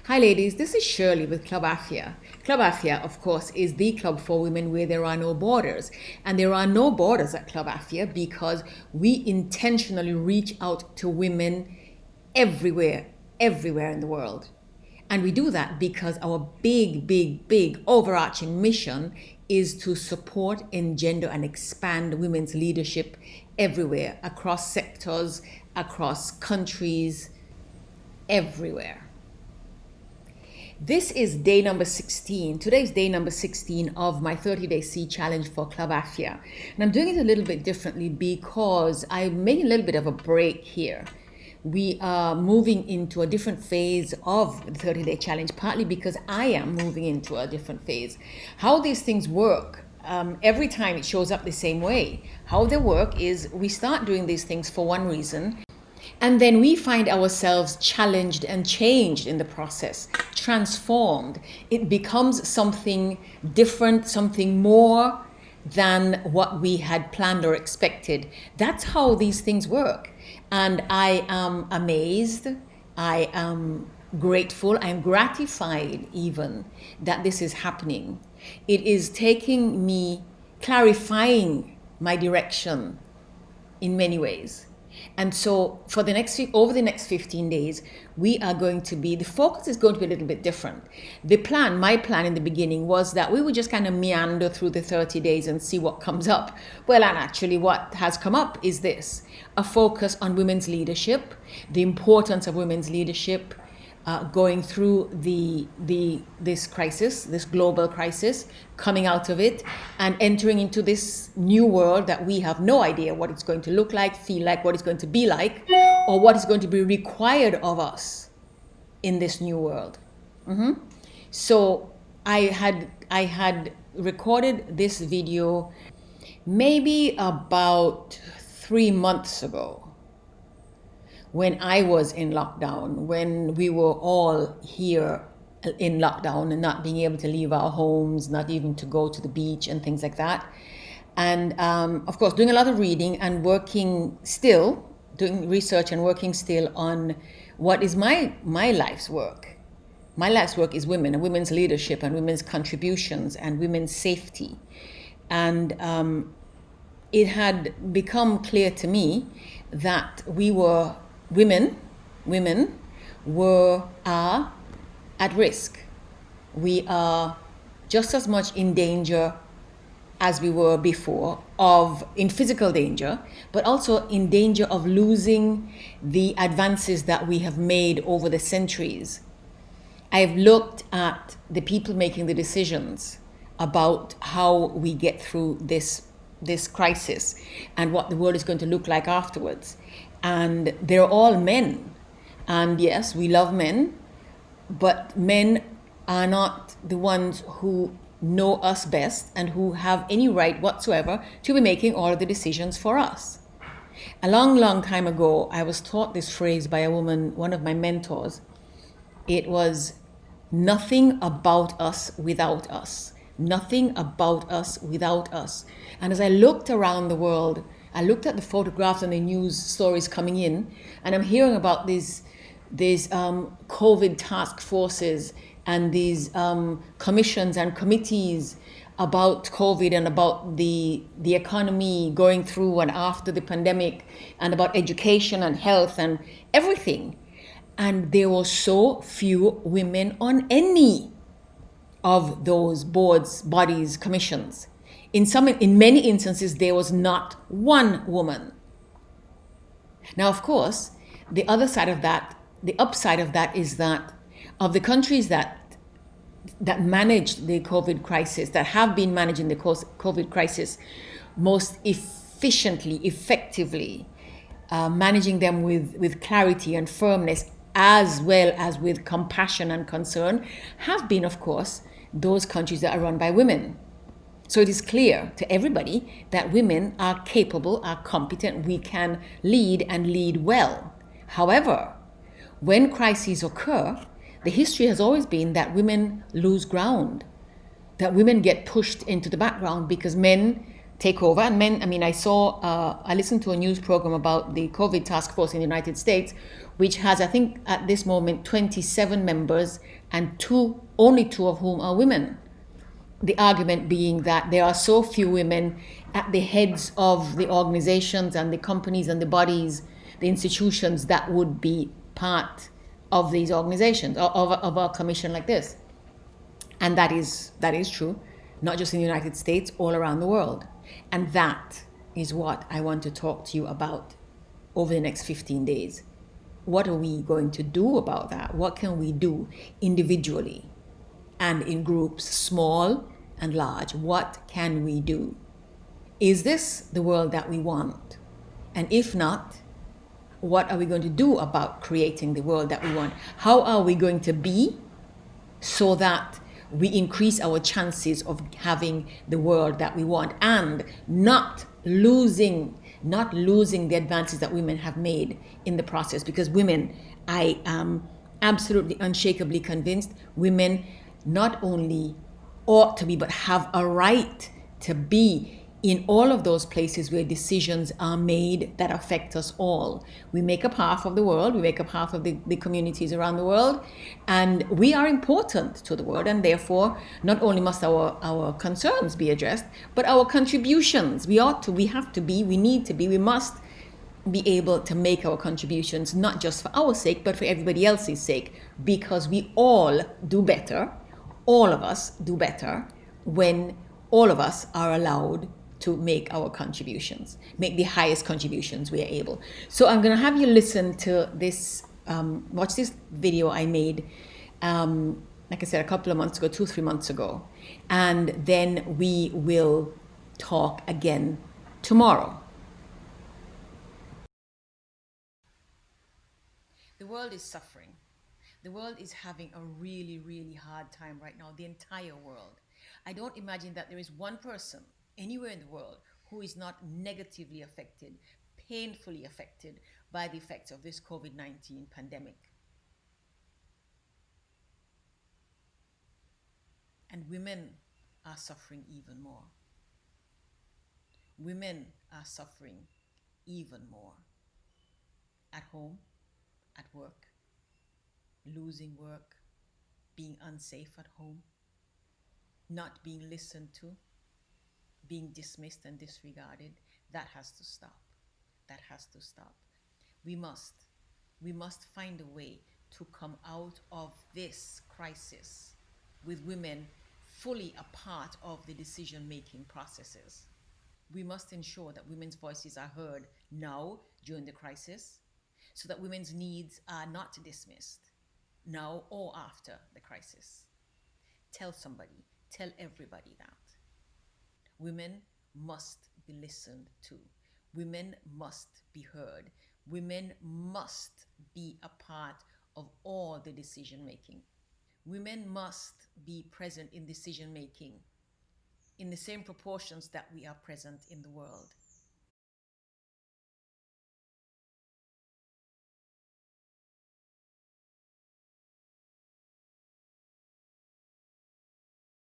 Hi ladies, this is Shirley with Club Afia. Club Afia, of course, is the club for women where there are no borders. And there are no borders at Club Afia because we intentionally reach out to women everywhere, everywhere in the world. And we do that because our big overarching mission is to support, engender, and expand women's leadership everywhere, across sectors, across countries, everywhere. This is day number 16. Today's day number 16 of my 30-day Sea Challenge for Club Afia. And I'm doing it a little bit differently because I'm making a little bit of a break here. We are moving into a different phase of the 30-day challenge, partly because I am moving into a different phase. How these things work, every time it shows up the same way. How they work is we start doing these things for one reason, and then we find ourselves challenged and changed in the process, transformed. It becomes something different, something more than what we had planned or expected. That's how these things work. And I am amazed, I am grateful, I am gratified even that this is happening. It is taking me, clarifying my direction in many ways. And so for over the next 15 days, we are going to be, the focus is going to be a little bit different. My plan in the beginning was that we would just kind of meander through the 30 days and see what comes up. Well, and actually what has come up is this, a focus on women's leadership, the importance of women's leadership, going through this crisis, this global crisis, coming out of it and entering into this new world that we have no idea what it's going to look like, feel like, what it's going to be like, or what is going to be required of us in this new world. So I had recorded this video maybe about 3 months ago, when I was in lockdown, when we were all here in lockdown and not being able to leave our homes, not even to go to the beach and things like that. And of course, doing a lot of reading and doing research and working still on what is my life's work. My life's work is women and women's leadership and women's contributions and women's safety. And it had become clear to me that women are at risk. We are just as much in danger as we were before, in physical danger, but also in danger of losing the advances that we have made over the centuries. I've looked at the people making the decisions about how we get through this crisis and what the world is going to look like afterwards. And they're all men. And yes, we love men, but men are not the ones who know us best and who have any right whatsoever to be making all of the decisions for us. A long time ago, I was taught this phrase by a woman, one of my mentors. It was, nothing about us without us. Nothing about us without us. And as I looked around the world, I looked at the photographs and the news stories coming in, and I'm hearing about these COVID task forces and these commissions and committees about COVID and about the economy going through and after the pandemic, and about education and health and everything. And there were so few women on any of those boards, bodies, commissions. In many instances, there was not one woman. Now, of course, the other side of that, the upside of that is that of the countries that managed the COVID crisis, that have been managing the COVID crisis most efficiently, effectively, managing them with clarity and firmness, as well as with compassion and concern, have been, of course, those countries that are run by women. So it is clear to everybody that women are capable, are competent, we can lead and lead well. However, when crises occur, the history has always been that women lose ground, that women get pushed into the background because men take over. And men, I mean, I listened to a news program about the COVID task force in the United States, which has, I think, at this moment, 27 members, and only two of whom are women. The argument being that there are so few women at the heads of the organizations and the companies and the bodies, the institutions that would be part of these organizations, of a commission like this. And that is true, not just in the United States, all around the world. And that is what I want to talk to you about over the next 15 days. What are we going to do about that? What can we do individually and in groups, small and large? What can we do? Is this the world that we want? And if not, what are we going to do about creating the world that we want? How are we going to be so that we increase our chances of having the world that we want and not losing the advances that women have made in the process? Because women, I am absolutely unshakably convinced, women not only ought to be but have a right to be in all of those places where decisions are made that affect us all. We make up half of the world, we make up half of the communities around the world, and we are important to the world, and therefore not only must our concerns be addressed, but our contributions. We need to be, we must be able to make our contributions, not just for our sake, but for everybody else's sake, because we all do better, all of us do better, when all of us are allowed to make our contributions, make the highest contributions we are able. So I'm going to have you listen to this, watch this video I made, like I said, a couple of months ago, 2-3 months ago, and then we will talk again tomorrow. The world is suffering. The world is having a really, really hard time right now, the entire world. I don't imagine that there is one person anywhere in the world who is not negatively affected, painfully affected by the effects of this COVID-19 pandemic. And women are suffering even more. Women are suffering even more. At home, at work, losing work, being unsafe at home, not being listened to, being dismissed and disregarded. That has to stop. That has to stop. We must find a way to come out of this crisis with women fully a part of the decision-making processes. We must ensure that women's voices are heard now during the crisis, so that women's needs are not dismissed now or after the crisis. Tell somebody, tell everybody that. Women must be listened to. Women must be heard. Women must be a part of all the decision making. Women must be present in decision making in the same proportions that we are present in the world.